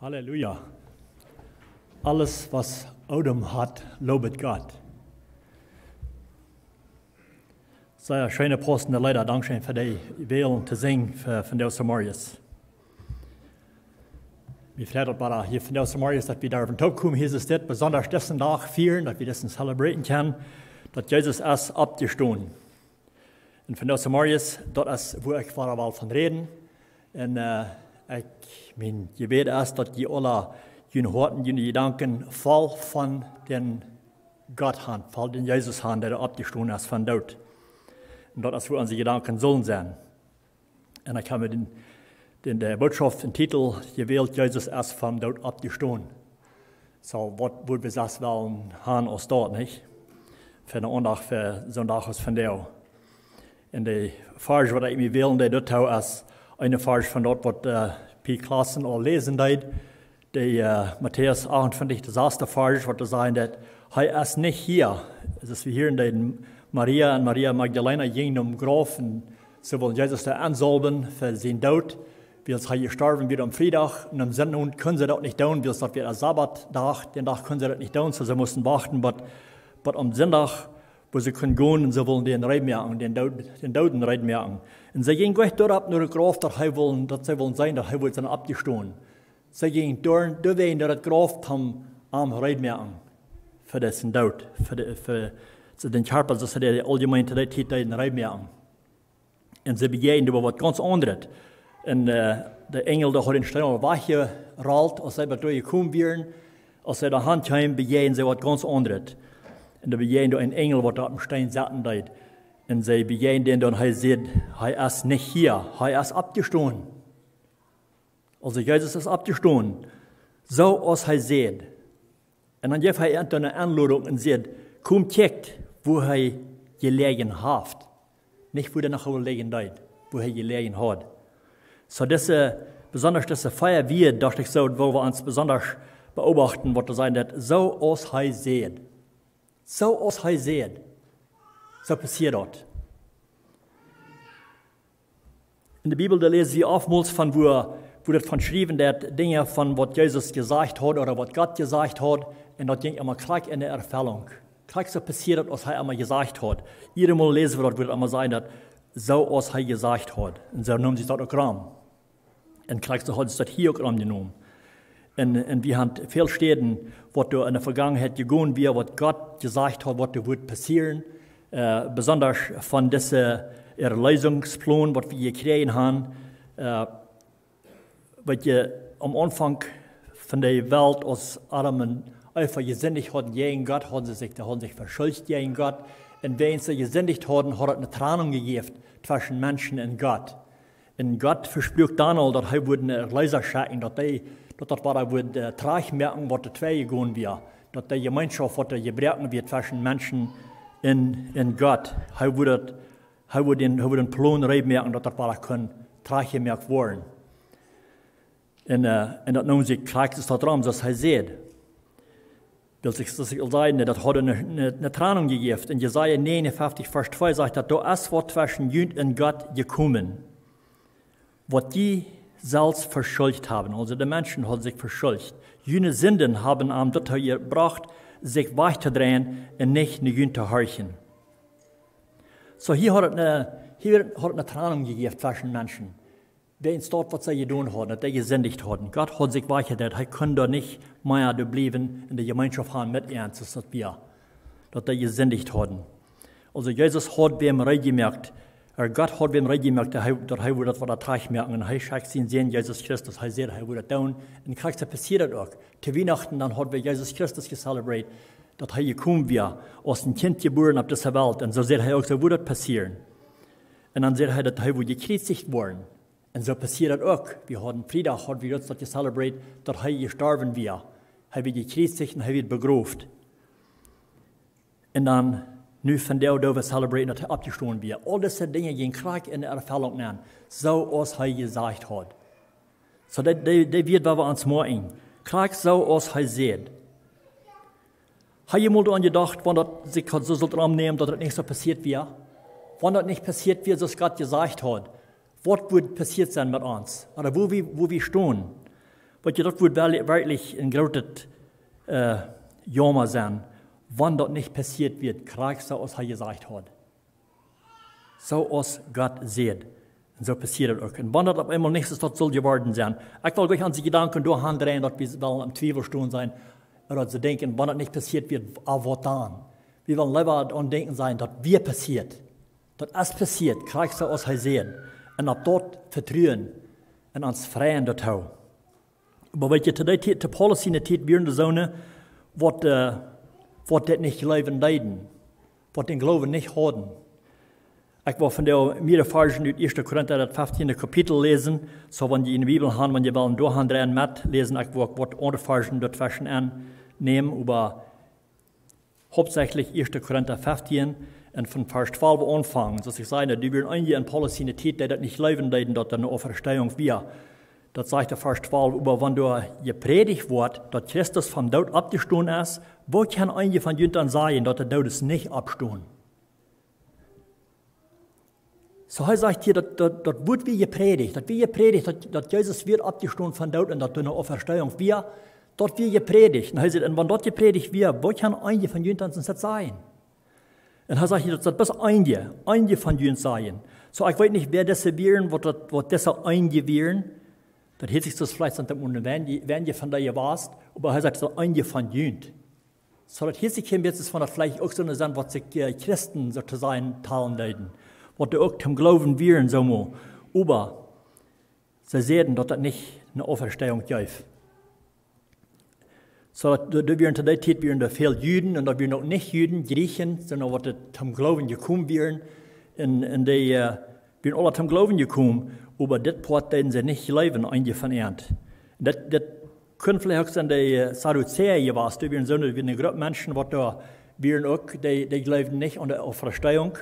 Halleluja. Alles, was Odem hat, lobet Gott. Sehr schöne Posten der Leiter, Dankeschön für die Wählen zu singen von der Samarias. Wir freuen uns hier von der Samarias, dass wir da auf den Top kommen. Hier ist es besonders diesen Tag feiern, dass wir das zelebrieren können, dass Jesus ist abgestoßen. Und von der Samarias, dort ist, wo ich vorher von reden. Und mein Gebet ist, dass die alle jene Horten, jene Gedanken voll von den Gott haben, voll den Jesus haben, der abgestoßen ist von Doot. Und dort ist, wo unsere Gedanken sollen sein. Und ich habe der Botschaft, den Titel gewählt, Jesus ist von Doot abgestoßen. So, was würden wir das wollen haben aus dort, nicht? Für den Sonntag, für Sonntag aus von der. Und die Farge, was ich mir wählen, der dort ist, eine Farge von dort, was P. Klassen auch lesen deit, die Matthäus 28, das erste Farge, was sagen, dass er ist nicht hier. Es ist wie hier in den Maria und Maria Magdalena gingen um Graf und sie wollen Jesus da ansalben für seinen Tod, weil er gestorben wird am Freitag und am Sonntag können sie das nicht tun, weil es das wird ein Sabbattag, den Tag können sie das nicht tun, so sie mussten warten, aber am Sonntag, wo sie können gehen und sie wollen den Reib merken, den Toten Reib merken. Und sie gingen gleich dort ab, nur der Graf, dass sie wollen sein, dass er dann abgestoßen. Sie gingen durch wen der Graf am Reib merken, für diesen Tod, für den Körper, dass sie die allgemeine Zeit den Reib merken. Und sie begehen über was ganz anderes. Und der Engel, der hat den Stein weggerollt, als sie durchgekommen wären, als sie da Hand haben, begehen sie was ganz anderes. Und da begehen ein Engel, der auf dem Stein saßen deit. Und sie begehen den, und er sagt, er ist nicht hier, er ist abgestoßen. Also Jesus ist abgestoßen. So als er sieht. Und dann gibt er eine Anleitung und sagt, komm, checkt, wo er gelegen hat. Nicht, wo er nachher gelegen hat, wo er gelegen hat. So besonders diese Feier wird, dachte ich so, wo wir uns besonders beobachten, was er sagt, so als er sieht. So als er sieht. So passiert das. In der Bibel, da lesen wir oftmals von, wo das von geschrieben wird, Dinge von, was Jesus gesagt hat oder was Gott gesagt hat, und das ging immer gleich in der Erfüllung. Gleich so passiert das, was er immer gesagt hat. Jedes Mal lesen wir das, wo das immer sein, dass so als er gesagt hat. Und so nehmen sie das auch ran. Und gleich so hat es das hier auch angenommen. Und wir haben viele Städten, was da in der Vergangenheit gegangen wäre, was Gott gesagt hat, was da wird passieren. Besonders von diesem Erlösungsplan, was wir gekriegt haben, weil am Anfang von der Welt, als Adam einfach gesündigt hatten gegen Gott, haben sie sich verschuldigt gegen Gott. Und wenn sie gesündigt hatten, hat es eine Trennung gegeben zwischen Menschen und Gott. Und Gott verspricht dann auch, dass er eine Erlöser schicken, dass das war, wo der Trag merken, was der zwei gegangen wäre. Dass die Gemeinschaft, was der gebrochen wird zwischen Menschen in Gott. Er würde den Plan merken, dass das war, kann Trag gemerkt werden. Und das nun sich gleich ist daran, dass er sieht. Will sich das sagen, das hat eine Trennung gegeben. In Jesaja 59, Vers 2 sagt, dass da ist was zwischen Jünd und Gott gekommen. Was die selbst verschuldet haben. Also die Menschen haben sich verschuldet. Jene Sünden haben am dazu gebracht, sich wegzudrehen und nicht nach Jünd zu horchen. So hier hat es eine Trennung gegeben zwischen Menschen. Wer uns dort, was sie getan haben, dass sie gesündigt haben. Gott hat sich weggedreht. Er kann da nicht mehr bleiben in der Gemeinschaft haben mit uns, dass wir, dass sie gesündigt haben. Also Jesus hat beim reingemerkt, Gott hat beim reingemerkt, dass er das was er Tag merken. Und er schickt seinen Sohn Jesus Christus. Er sagt, er würde das tun. Und kriegt das passiert auch. Zu Weihnachten, dann hat wir Jesus Christus gezelebriert, dass er gekommen wäre, aus dem Kind geboren auf dieser Welt. Und so sagt er auch, so würde das passieren. Und dann sagt er, dass er würde gekreuzigt worden. Und so passiert das auch. Wir haben Freitag, haben wir uns das gezelebriert, dass er gestorben wäre. Er wird gekreuzigt und er wird begraben. Und dann, nu von der wir celebrieren, dass er abgestoßen wird. All diese Dinge gehen gleich in der Erfüllung an, so als er gesagt hat. So, das wird, was wir uns morgen. Gleich so, als er sieht. Habe ich mal daran gedacht, wenn das sich so dran nehmen, dass das nicht so passiert wäre? Wenn das nicht passiert wird, was Gott gesagt hat, was wird passiert sein mit uns? Oder wo wir stehen? Weil das wird wirklich ein großes Jammer sein, wann das nicht passiert wird, kriegst du, was er gesagt hat. So als Gott sieht. Und so passiert es auch. Und wenn das auf einmal nichts ist, das soll geworden sein. Ich will euch an die Gedanken durchdrehen, dass wir am Zweifelstunden sein, oder zu denken, wenn das nicht passiert wird, was dann? Wir wollen lieber daran denken sein, dass wir passiert. Dass es passiert, kriegst du, was er sieht. Und ab dort vertrauen und uns freien dort hau. Aber wenn ihr zu Paulus in der Zeit während der Sonne, was das nicht glauben leiden, was den Glauben nicht haben. Ich will von der Versen aus 1. Korinther, das 15. Kapitel lesen, so wenn die in der Bibel haben, wenn ihr wollen durchdrehen mit lesen, ich will was andere Versen dort Versen annehmen, über hauptsächlich 1. Korinther 15 und von Vers 12 anfangen. So ich sage, die werden einige in Paulus in der Zeit, die das nicht glauben leiden, dass eine Auferstehung wir. Das sagt der Vers 12, über wenn du gepredigt wird, dass Christus vom Tod abgestanden ist, wo kann einige von euch dann sagen, dass der Tod ist nicht abgestanden? So er sagt hier, dass wird wie gepredigt, dass Jesus wird abgestanden von Tod und dass eine Auferstehung wir, dort wird gepredigt. Und er sagt, und wenn dort gepredigt wird, wo kann einige von euch dann das sein? Und er sagt hier, dass das bis einige von euch sein. So ich weiß nicht, wer das wären, was das einige wären. Das hätte sich das vielleicht an dem wenn ihr von da warst, aber er sagt, das einige von euch. So das hätte sich jetzt von das vielleicht auch so eine sein, was sich Christen sozusagen teilen leiden. Was die auch zum Glauben wären, so mal. Aber sie sehen, dass das nicht eine Auferstehung gibt. So, da wären zu der Zeit da viele Juden und da wären auch nicht Juden, Griechen, sondern was zum Glauben gekommen wären. Und die wären alle zum Glauben gekommen, aber das Part denen sie nicht glauben, einige von ihnen. Das können vielleicht auch an die Sadduzäer gewesen, die wären so eine Gruppe Menschen, die da wären auch, die glauben nicht an die Auferstehung.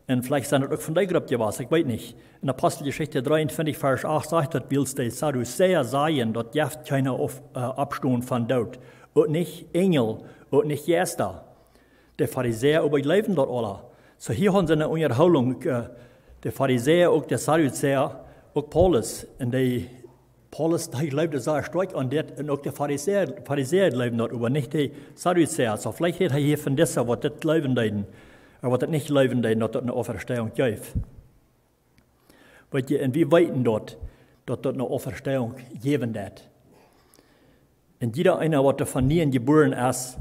Und vielleicht sind das auch von der Gruppe gewesen, ich weiß nicht. In Apostelgeschichte 23, Vers 8 sagt, dass willst die Sadduzäer sagen, dass jaft keine Abstand von Tod. Und nicht Engel, und nicht Geister. Die Pharisäer aber glauben dort alle. So hier haben sie eine Unterhaltung, die Pharisäer und die Sadduzäer, auch Paulus. Und Paulus, der glaubt sehr stark an das, und auch die Pharisäer glauben dort, aber nicht die Sadduzäer. So vielleicht hat er hier von dieser, was das glauben leiden. Aber was das nicht glauben, dass das eine Auferstehung gibt. Und wir weiten dort, dass das eine Auferstehung geben wird. Und jeder einer, der von nie geboren ist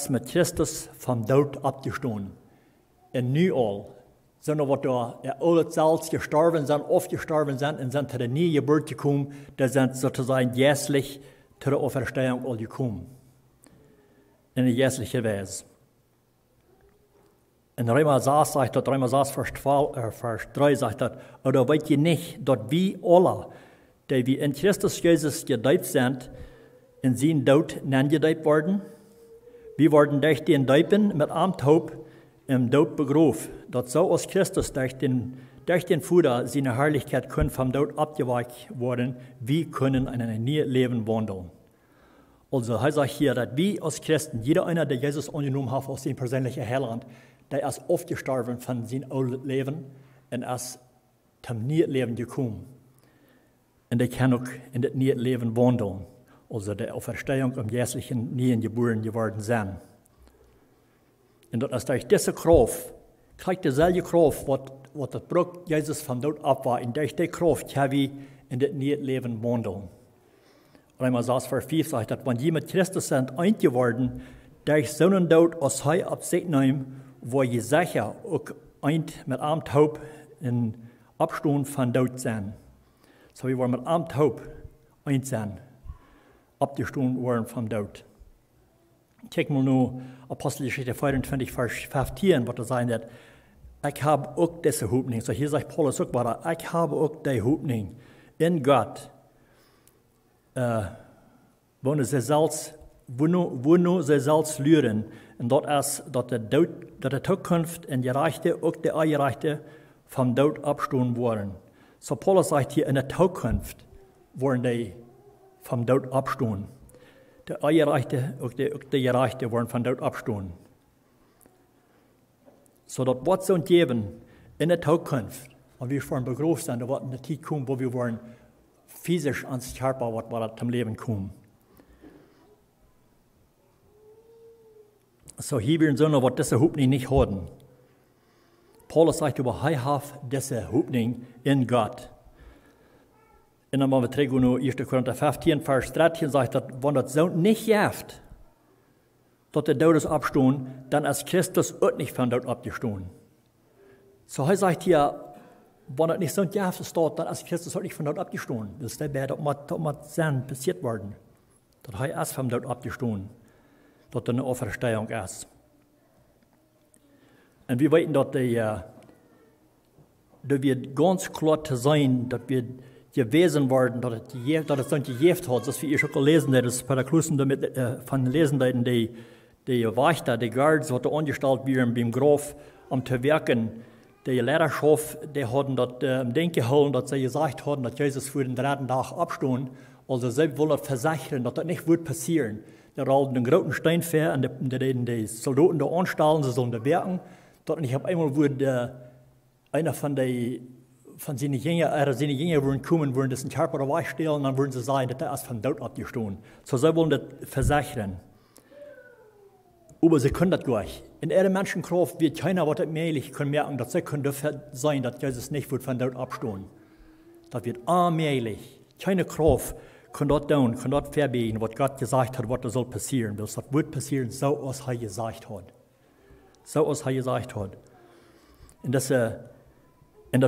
mit Christus vom Tod abgestanden. Und nie all. Sondern was da alle selbst gestorben sind, oft gestorben sind und sind zu der nie Geburt gekommen, die sind sozusagen jährlich zu der Auferstehung all gekommen. In einer jährlichen Weise. In Römer 6 sagt das, Römer 6, Vers 3 sagt das, oder wollt ihr nicht, dass wir alle, die wir in Christus Jesus gedeiht sind, in seinen Tod gedeiht worden? Wir wurden durch den Deipen mit einem Taub im Tod begraben, dass so aus Christus durch den Vater seine Herrlichkeit können vom Tod abgeweicht worden, wir können in einem neuen Leben wandeln. Also er sagt hier, dass wir als Christen, jeder einer, der Jesus angenommen hat aus seinem persönlichen Heiland, der ist aufgestorben von seinem alten Leben und ist zum neuen Leben gekommen. Und der kann auch in das neue Leben wandeln. Also der Auferstehung im jährlichen neuen Geboren geworden sein. Und das ist durch diese Kraft, kriegt dieselbe Kraft, was das Bruch Jesus von dort ab war. Und durch diese Kraft kann wir in das neue Leben wandeln. Römer 6, Vers 5 sagt, dass wenn jemand Christus sind eingeworden, durch seinen Tod aus Heu ab sich nehmen, wo je sicher auch mit einem Taub in Abstand von Tod sein. So wir wollen mit einem Taub eins sein, abgestanden worden vom Tod. Kijk mal nur Apostelgeschichte 24, Vers 15, was da sein wird. Ich habe auch diese Hoffnung. So hier sagt Paulus auch weiter, ich habe auch die Hoffnung in Gott, wo nur sie selbst lüren. Und das ist, dass die Zukunft und die Rechte, auch die Eingereichte, vom Tod abgestoßen wurden. So Paulus sagt hier, in der Zukunft wurden die vom Tod abgestoßen. Die Eingereichte, auch die Gerechte wurden vom Tod abgestoßen. So das wird so geben in der Zukunft, und wir wollen begraben sein, da wird eine Zeit kommen, wo wir wollen physisch ans Körper, was zum Leben kommt. So hier wir so, was diese Hoffnung nicht haben. Paulus sagt über, er hat diese Hoffnung in Gott. Und dann wir zurück in 1. Korinther 15, Vers 13, sagt, dass wenn das so nicht hilft, dass der Todes abstehen, dann ist Christus auch nicht von dort abgestanden. So er sagt hier, wenn das nicht so hilft, steht, dann ist Christus auch nicht von dort abgestanden. Das ist der, dass mit passiert worden. Dass er erst von dort abgestanden, dass eine Auferstehung ist. Und wir wissen, dass wird ganz klar zu sein, dass wir gewesen werden, dass es dann gejeft hat. Das wie ich schon gelesen habe, das ist bei der Klusen von Lesen, die Wächter, die Guards, die angestellt werden beim Graf, um zu wirken. Die Lehrerschaft, die haben das im Denken gehalten, dass sie gesagt haben, dass Jesus für den dritten Tag abstund. Also sie wollen versichern, dass das nicht wird passieren. Die rollen den großen Stein vor und die Soldaten da anstellen, sie sollen da wirken. Dort nicht auf einmal wurde einer von seinen Jüngern würden kommen, würden das in Körper wegstellen, und dann würden sie sagen, dass er erst von dort abgestanden. So sie wollen das versichern. Aber sie können das gar nicht. In ihrer Menschenkraft wird keiner, was das möglich können merken, dass sie können dafür sein, dass Jesus nicht wird von dort abstehen. Das wird allmählich. Keine Kraft kann dort tun, kann dort verbiegen, was Gott gesagt hat, was da soll passieren. Das wird passieren, so als er gesagt hat. So als er gesagt hat. Und das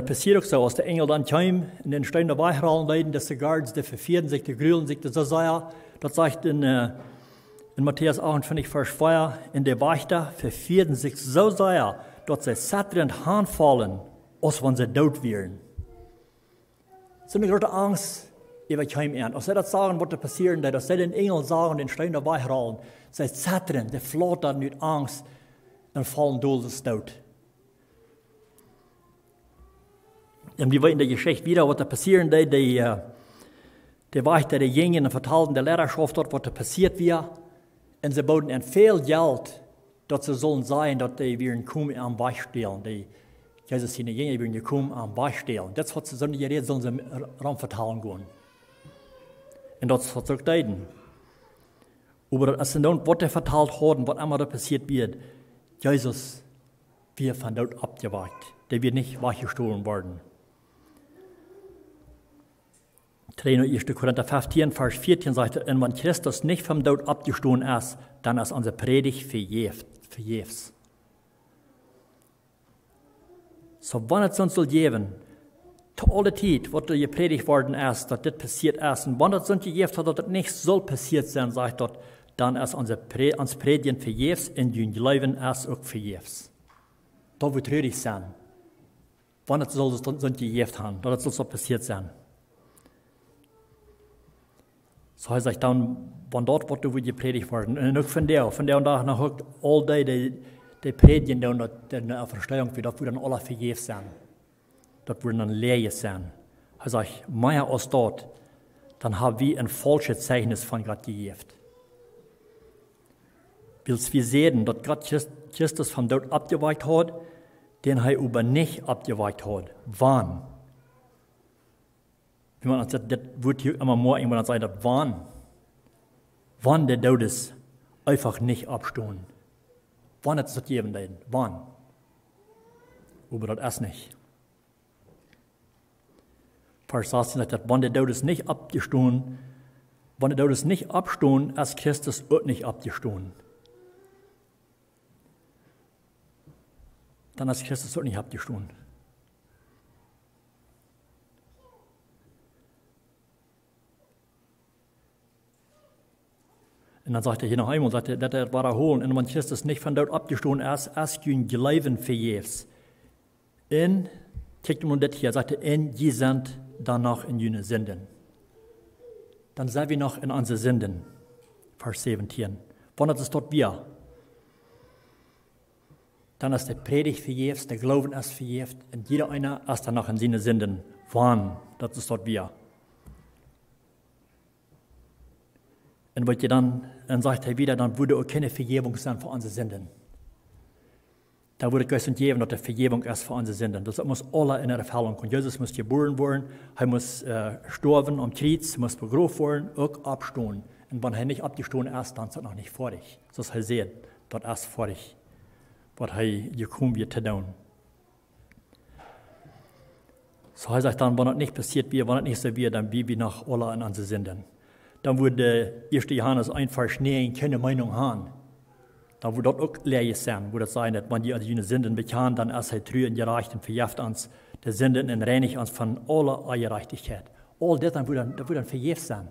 passiert auch so, als der Engel dann kam, in den Stein dabei herauslegen, dass die Guards, die verfehlen sich, die grühlen sich, das sagt in Matthäus 28, Vers 4, in der Wächter verfehlen sich so sehr, dass sie satternd anfallen, als wenn sie tot wären. So eine große Angst über kein Ernst. Als sie das sagen, was da passieren, dass sie den Engel sagen, den Stein dabei heraulen, sie sattern, die flattern mit Angst und fallen durch tot. Und wir wissen in der Geschichte wieder, was da passieren, die Wächter, die gingen und vertalten der Lehrerschaft dort, was da passiert wäre. Und sie boten ihnen viel Geld, dass sie sollen sein, dass die werden kommen am Beispielen. Jesus seine Jünger werden kommen am Beispielen. Das hat sie so nicht geredet, sollen sie Raum vertalen gehen. Und das hat sie auch getan. Aber als sie dann, was sie vertalt haben, was immer da passiert wird, Jesus wird von dort abgewagt. Der wird nicht weggestohlen worden. 1. Korinther 15, Vers 14 sagt, und wenn Christus nicht vom Tod abgestohlen ist, dann ist unsere Predigt vergebens. So, wenn es uns soll geben, zu aller Zeit, was da gepredigt worden ist, dass das passiert ist, und wenn es uns gegeben hat, dass das nicht soll passiert sein, sagt Gott, dann ist uns Predigen vergebens, und dein Leben ist auch vergebens. Da wird traurig sein. Wann es soll es uns gegeben haben, dass es so passiert sein. So heißt es dann, wenn dort wird gepredigt worden. Und auch von der und da nach all die Predigen, die in der Verstehung wird, das wird dann alle vergebens sein. Das wird dann leer sein. Er sagt, mehr als dort, dann haben wir ein falsches Zeichnis von Gott gegeben. Weil wir sehen, dass Gott Christus von dort abgeweicht hat, den er aber nicht abgeweicht hat. Wann? Wie man sagt, das wird hier immer mehr irgendwann sagen, wann der Tod ist, einfach nicht abstehen. Wann hat es das gegeben? Wann? Aber das ist nicht. Vers 16 sagt, wann der Tod ist nicht abgestehen, wenn der Tod ist nicht abstehen, ist Christus auch nicht abgestehen. Dann ist Christus auch nicht abgestehen. Und dann sagt er hier noch einmal, dass er war erholen, und wenn Christus nicht von dort abgestoßen ist, ist kein Glauben vergebens. Und, kriegt man das hier, sagt er, und je sind danach in jene Sünden. Dann sind wir noch in unsere Sünden. Vers 17. Wann ist es dort wir? Dann ist der Predigt vergebens, der Glauben ist vergebens, und jeder einer ist danach in seine Sünden. Wann? Das ist dort wir. Und wollt ihr dann sagt er wieder, dann würde auch keine Vergebung sein für unsere Sünden. da wurde Geist geben, dass die Vergebung erst für unsere Sünden. Das muss alle in Erfüllung kommen. Jesus muss geboren werden, er muss sterben am Kreuz, er muss begraben werden, auch abstehen. Und wenn er nicht abgestoßen ist, dann ist er noch nicht fertig. So ist er sehen, das ist fertig, was er gekommen wird zu tun. So er sagt dann, wenn das nicht passiert wird, wenn das nicht so wird, dann wie wir nach alle in unsere Sünden. Dann würde 1. Johannes 1, Vers 9 keine Meinung haben. Dann würde das auch leer sein, wo das sein, dass wenn die an Sünden bekannt, dann ist er treu und gerecht und verjeft uns die Sünden und reinigt uns von aller Ungerechtigkeit. All das dann würde dann verjeft sein.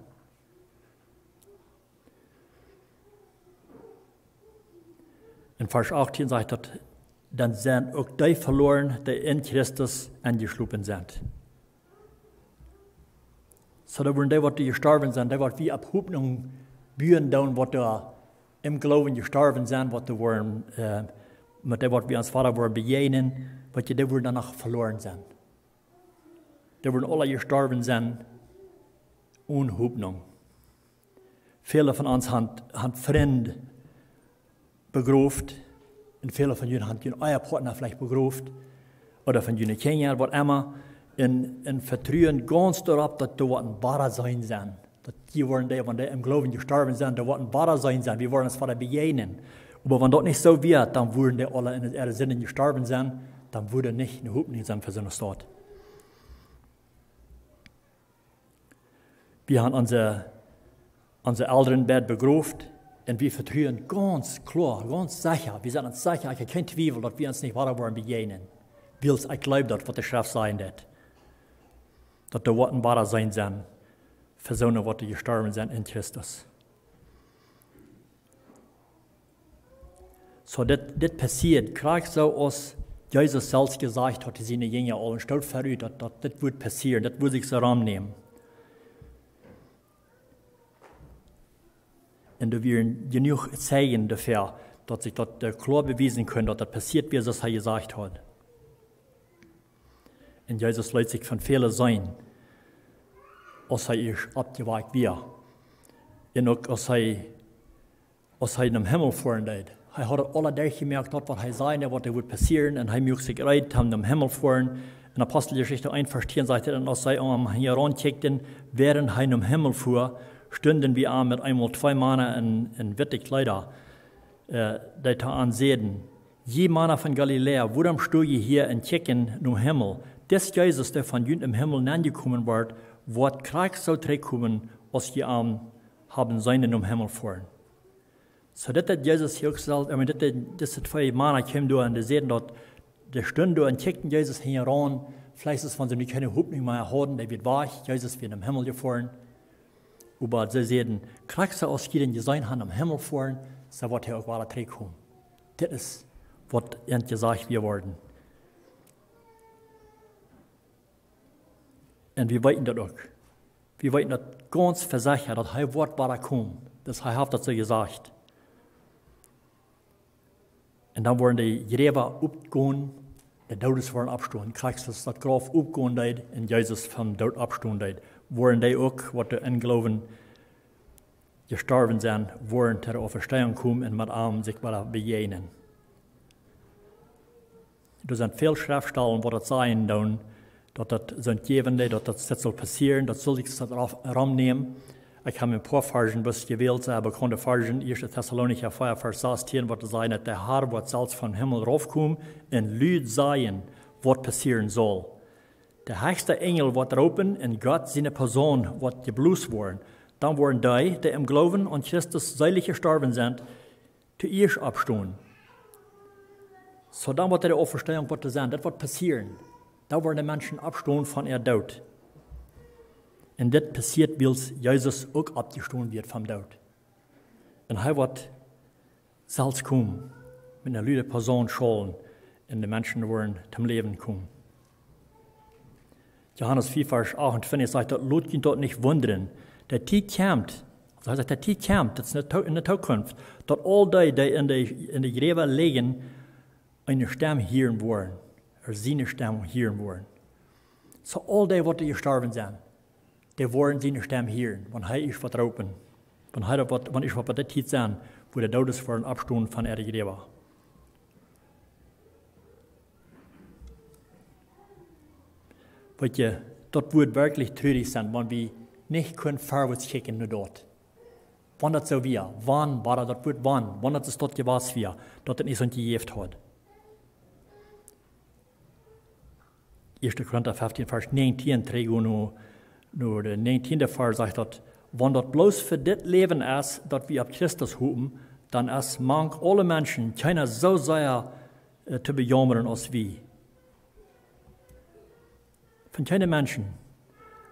In Vers 18 sagt er, dann sind auch die verloren, die in Christus angeschlupen sind. So da wurden die, die gestorben sind, die, wie ab Hoffnung bühen, was da im Glauben gestorben sind, was da wurden, mit dem, was wir als Vater wurden begegnen, was die wurden danach verloren sind. Die wurden alle gestorben sind, ohne Hoffnung. Viele von uns haben Freunde begraft, und viele von ihnen haben ihren Ehepartner vielleicht begraft, oder von ihren Kindern, was immer, in Vertrauen ganz darauf, dass da ein wahrer sein sind. Dass die wollen, wenn die im Glauben gestorben sind, da ein wahrer sein sind. Wir wollen es Vater begegnen. Aber wenn das nicht so wird, dann würden die alle in ihre Sinnen gestorben sein, dann würde nicht eine Hoffnung sein für so eine Stadt. Wir haben unser Elternbett begraft. Und wir vertrauen ganz klar, ganz sicher, wir sind uns sicher, ich habe keinen Zweifel, dass wir uns nicht weiter wollen begegnen. Ich glaube das, was die Schrift sagen wird. Dass da was wahrer sein sind, für so eine, die gestorben sind in Christus. So, das passiert, gerade so, als Jesus selbst gesagt hat, seine Jünger allen, stellt verrückt, dass das wird passieren, das wird sich so rannehmen. Und da werden genug Zeichen dafür, dass sich das klar beweisen können, dass das passiert, wie es er gesagt hat. Und Jesus lässt sich von vielen sein, als ist abgeweicht wird. Und auch als in den Himmel fahren wird. Er hat alle durchgemerkt, was er sagt, was wird passieren, und er möchte sich bereit, in den Himmel fahren. In Apostelgeschichte 1, Vers 10 sagt er dann, als er hier rankickten, während er in den Himmel fuhr, stünden wir an mit einmal 2 Männer in witte Kleider, die da ansehen. Je Männer von Galiläa, warum stehe ich hier und kicken im Himmel? Das Jesus, der von Jünd im Himmel angekommen wird Krieg soll zurückkommen, als je haben seinen im Himmel fahren. So, das hat Jesus hier gesagt, diese 2 Männer kamen da und die sehen dort, die stünden da und kicken Jesus hier ran. Vielleicht ist es, wenn sie nicht keine Hoffnung mehr haben, der wird weich, Jesus wird im Himmel gefahren. Aber sie sehen, Kriegste aus jedem Design haben am Himmel fahren, so wird er auch weiter zurückkommen. Das ist, was gesagt wir worden. Und wir weiten das auch. Wir weiten das ganz versichert, dass er wird weiterkommen. Das hat dazu gesagt. Und dann wurden die Gräber abgehen, die Todes waren abstehen. Kriegste das Grab abgehen, und Jesus vom Tod abstehen. Waren die auch, was in Glauben gestorben sind, waren zur Auferstehung kommen und mit ihm sich wieder begegnen. Da sind viele Schriftstellen, wo das sagen, dass das sind Gebende, dass das soll passieren, das soll sich rannehmen. Ich habe ein paar Versen bis gewählt, aber bekannte Versen, 1. Thessalonicher 4, Vers 16, wo das sagen, dass der Herr wird selbst vom Himmel raufkommen und Lüd sagen, was passieren soll. Der höchste Engel wird raupen und Gott seine Person wird geblust worden. Dann werden die im Glauben an Christus seilig gestorben sind, zuerst abstehen. So dann wird die Auferstehung sein, das wird passieren. Da werden die Menschen abstehen von ihr Tod. Und das passiert, weil Jesus auch abgestehen wird vom Tod. Und er wird selbst kommen, mit einer lüden Person schallen, und die Menschen werden zum Leben kommen. Johannes 4, Vers 28 sagt, dass Lot ihn dort nicht wundern. Der Tag kommt, also heißt, der Tag kommt, das ist in der Zukunft, dass all die in die Gräber liegen, eine Stimme hören wollen, oder seine Stimme hören wollen. So all die gestorben sind, die wollen seine Stimme hören, wenn er ist vertrauen. Wenn ich was bei der Zeit sein, wo der Todes vor den Abstund von ihrer Gräber. Weet je, dat wordt wirklich traurig sein, wenn wir nicht können vorwärts kicken nur dort. Wann das so wir, wann war das wird wann das dort gewesen wir, dort nicht so gegeben hat. 1. Korinther 15, Vers 19, trägt nur der 19. Vers sagt dort, wenn das bloß für das Leben ist, das wir ab Christus haben, dann ist manch alle Menschen keiner so sehr zu bejammern als wir. Von keinem Menschen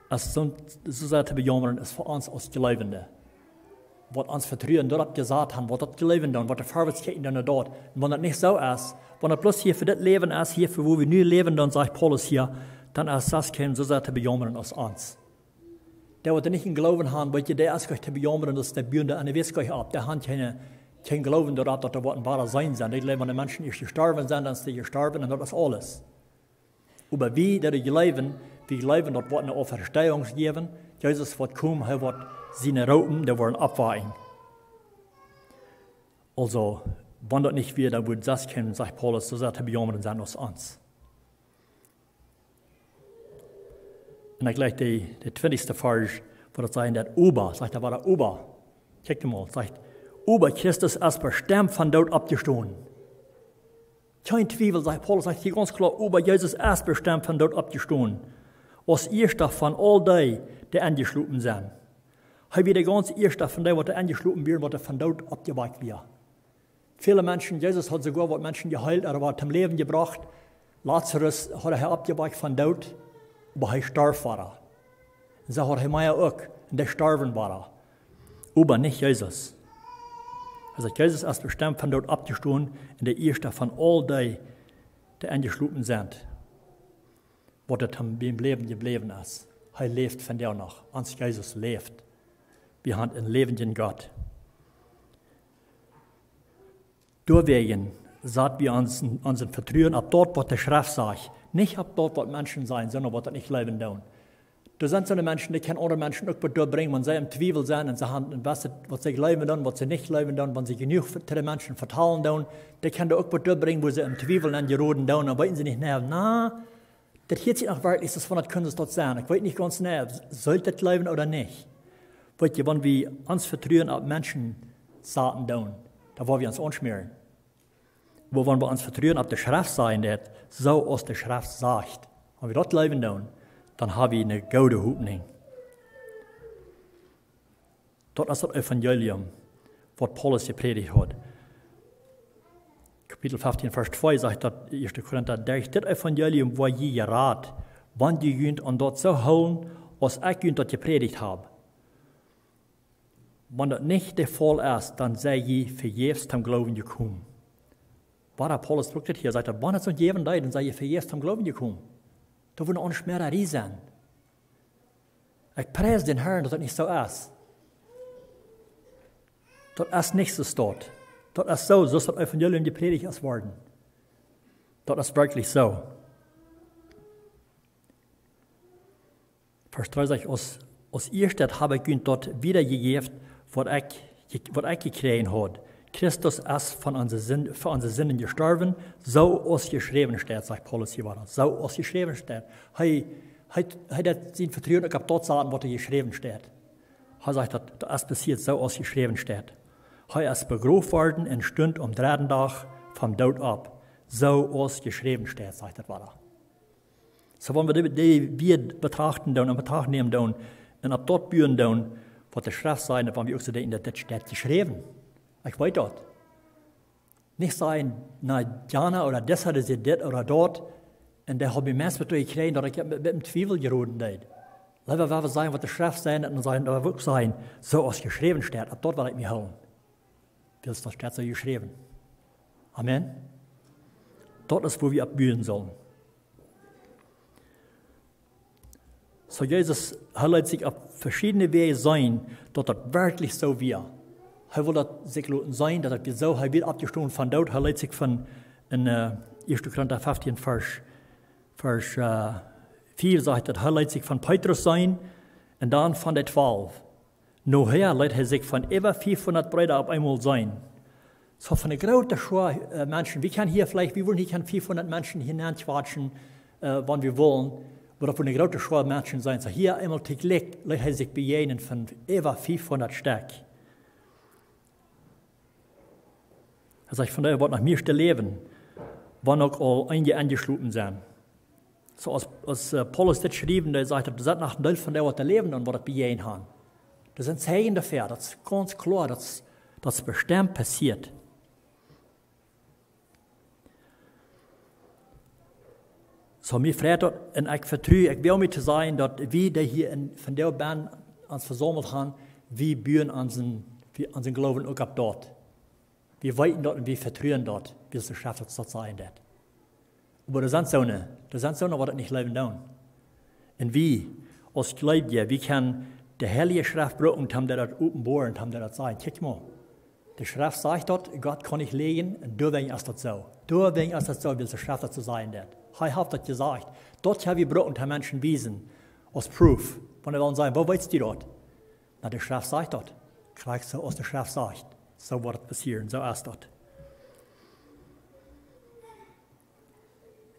ist so sehr zu bejammern ist für uns als Glaubende. Was uns vertrauen dort gesagt haben, was das Glaubende und was der Vorwärtsketten dann dort. Und wenn das nicht so ist, wenn das bloß hier für das Leben ist, hier für wo wir nur leben, dann sagt Paulus hier, dann ist das kein so sehr zu bejammern als uns. Der, der nicht in Glauben haben, weil der ist gleich zu bejammern, dass der Bühne eine Weiß gleich ab. Der hat kein Glauben daran, dass da was wahrer sein sind. Die leben, wenn die Menschen erst gestorben sind, dann sind sie gestorben und das ist alles. Aber wir, die glauben, dort wird eine Auferstehung geben. Jesus wird kommen, er wird seine Raupen, der werden abweichen. Also, wenn das nicht wird, dann wird das kommen, sagt Paulus, so sehr zu bejammern sein als uns. Und dann gleich der 20. Vers, wo das sagt, der Ober, sagt er, war der Ober. Check mal, sagt, Ober Christus ist bestimmt von dort abgestoßen. Kein Zweifel, sagt Paulus, sagt hier ganz klar, Ober Jesus ist bestimmt von dort abgestoßen. Als erster von all die, die angeschlagen sind. Er wird der ganz erste von denen, die angeschlagen werden, die von dort abgeweicht werden. Viele Menschen, Jesus hat sogar Menschen geheilt, er war zum Leben gebracht. Lazarus hat er abgeweicht von dort, aber er starb war. Und so hat er Meier auch, und der starben war. Aber nicht Jesus. Also Jesus ist bestimmt von dort abgestoßen, und der erste von all die, die angeschlagen sind, was er beim Leben geblieben ist. Er lebt von der noch, ans Jesus lebt. Wir haben einen lebenden Gott. Deswegen sagt wir unseren Vertrauen ab dort, was der Schrift sagt. Nicht ab dort, was Menschen sein, sondern was das nicht leben tun. Da sind so eine Menschen, die können andere Menschen auch durchbringen, wenn sie im Zweifel sind und sie haben, was sie leben tun, was sie nicht leben tun, wenn sie genug zu den Menschen vertrauen tun, die können da auch durchbringen, wo sie im Zweifel dann geroden tun, dann weiten sie nicht näher. Na, das hier sieht noch wirklich, das von das können sie dort sein. Ich weiß nicht ganz näher, sollte das leben oder nicht. Weil wenn wir uns vertrauen auf Menschen Satan tun, da wollen wir uns anschmieren. Aber wenn wir uns vertrauen auf die Schrift sein, das so aus der Schrift sagt, wenn wir dort leben tun, dann haben wir eine gute Hoffnung. Dort ist das Evangelium, was Paulus gepredigt hat. Kapitel 15, Vers 2 sagt das 1. Korinther, durch das Evangelium war je gerat, wann die jünt und dort so holen, als ich jünt dort gepredigt habe. Wenn das nicht der Fall ist, dann sei je vergebens zum Glauben gekommen. War der Paulus drückt hier, sagt er, wenn es nicht geben dann sei je vergebens zum Glauben gekommen. Da würde auch nicht mehr sein. Ich preise den Herrn, dass das nicht so ist. Das ist nicht so dort. Das ist so ist das Evangelium gepredigt ist worden. Das ist wirklich so. Vers 3 sagt, aus Irrstadt habe ich dort wiedergegeben, was ich gekriegt habe. Christus ist für unsere Sünden gestorben, so ausgeschrieben steht, sagt Paulus hier war das. So ausgeschrieben steht. Er hat sein Vertrauen auf dort sagen, was geschrieben steht. Er sagt, das ist passiert, so ausgeschrieben steht. Er ist begraben worden und stund am 3. Tag vom Tod ab. So ausgeschrieben steht, sagt das war das. So wenn wir die betrachten und Betracht nehmen und ab dort bühren, was der Schrift sagt, wenn wir auch so in der steht geschrieben. Ich weiß das. Nicht sagen, na, Jana oder das hatte sie das oder dort, und der habe ich meist mit gekriegt, dass ich mit dem Zweifel geroden habe. Lieber werden wir sagen, was der Schrift sagt, und sagen, aber wirklich sagen, so aus geschrieben steht, ab dort will ich mich holen. Das steht so geschrieben. Amen. Dort ist, wo wir abbühen sollen. So Jesus lässt sich auf verschiedene Wege sein, dass das wirklich so wird. Er will das sich sein, dass das so, er wird abgestoßen von dort, er lässt sich von in 1. Korinther 15, Vers 4 sagt, er lässt sich von Petrus sein und dann von der 12. Nachher lässt er sich von über 500 Brüdern auf einmal sein. So von der großen Schar Menschen, wir wollen hier 500 Menschen hineinquatschen, wann wir wollen. wo von den großen schweren Menschen sein. So hier einmal täglich lässt er sich begegnen von über 500 Stück. Also ich von daher, was nach mir leben, wann auch all einige angeschlossen sein. So als Paulus das schrieben, der sagt, das ist nach dem Teil von der, was der leben und was das begegnen haben. Das sind Zeichen dafür, das ist ganz klar, dass das bestimmt passiert. So mir freut und ich vertraue, ich will mir zu sein, dass wir, die hier von der Band uns versammelt haben, wir bühren unseren Glauben auch ab dort. Wir weiten dort und wir vertrauen dort, wie es schafft, dass das sein wird. Aber das sind so eine, was das nicht leben tun. Und wir, als Gläubige, wir können die Heilige Schrift brauchen und haben das offenbaren und haben das sagen. Guck mal, die Schrift sagt dort, Gott kann nicht legen, und deswegen ist das so. Deswegen ist das so, wie es die Schrift dazu sein wird. Er hat das gesagt. Dort haben wir brauchen, die Menschen wiesen, als Proof. Wenn wir wollen sagen, wo weißt du dort? Na, die Schrift sagt dort. Kriegst du, was die Schrift sagt. So wird es passieren, so ist das.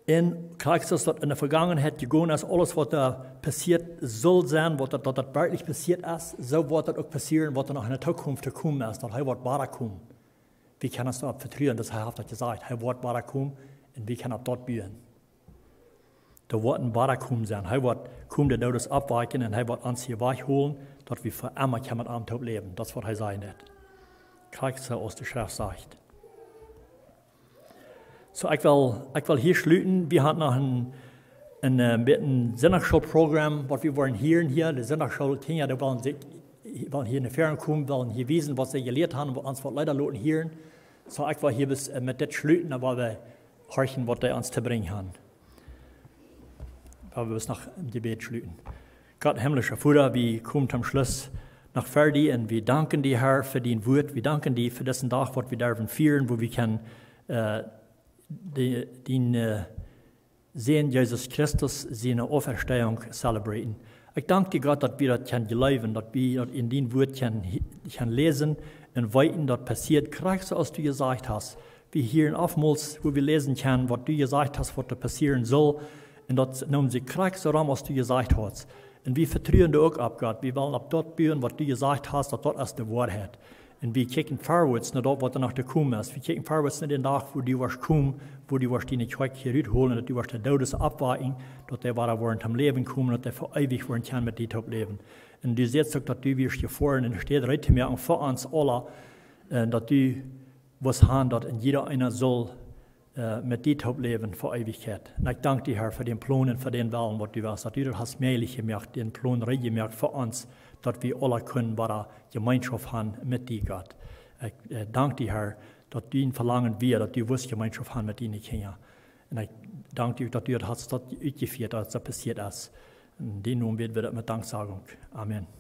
Und kriegst du, dass in der Vergangenheit gegangen ist, alles, was da passiert soll sein, was da wirklich passiert ist, so wird das auch passieren, was da noch in der Zukunft kommen ist, dass er wird weiter kommen. Wie kann es da vertrauen, dass er hat das gesagt, er wird weiter kommen, und wie kann er dort bühen? Da wird ein weiter kommen sein, er wird kommen, der das abweichen, und er wird uns hier wegholen, dass wir für immer mit am Tod leben, das wird er sein wird. Kriegst du, aus der Schrift sagt. So, ich will hier schließen. Wir haben noch ein Sonntagsschulprogramm, was wir wollen hören hier. Die Sonntagsschulkinder, die wollen hier in die Ferien kommen, wollen hier wissen, was sie gelehrt haben, und uns leider Leute hören. So, ich will hier bis mit das schließen, aber wir horchen, was die uns zu bringen haben. Aber wir bis nach dem Gebet schließen. Gott, himmlischer Vater, wir kommen zum Schluss nach fertig und wir danken dir, Herr, für dein Wort. Wir danken dir für diesen Tag, was wir dürfen feiern, wo wir können den sehen Jesus Christus, seine Auferstehung celebraten. Ich danke dir, Gott, dass wir das glauben, dass wir das in dein Wort können lesen und weiten, das passiert. Kriegst du, was du gesagt hast. Wir hören oftmals, wo wir lesen können, was du gesagt hast, was da passieren soll. Und das nehmen sie, kriegst du, was du gesagt hast. Und wir vertrauen dir auch ab, Gott. Wir wollen ab dort bühren, was du gesagt hast, dass das ist die Wahrheit. Und wir kicken vorwärts nach dort, was danach der kommen ist. Wir kicken vorwärts nach den Tag, wo du wirst kommen, wo du wirst deine Kirche hier holen, dass du wirst der Todes abwarten, dass der weiter wollen zum Leben kommen, dass der für ewig wollen kann mit dir leben. Und du siehst auch, dass du wirst hier vorne in der Stadt reden mehr und vor uns alle, dass du was haben, dass jeder einer soll mit dir leben für Ewigkeit. Und ich danke dir, Herr, für den Plan und für den Willen, was du hast, dass du das hast möglich gemacht, den Plan gemerkt für uns, dass wir alle können bei Gemeinschaft haben mit dir, Gott. Ich danke dir, Herr, dass du ihn verlangen wir, dass du wirst Gemeinschaft haben mit deinen Kindern. Und ich danke dir, dass du das hast, dass das passiert ist. In den Namen wird das mit Danksagung. Amen.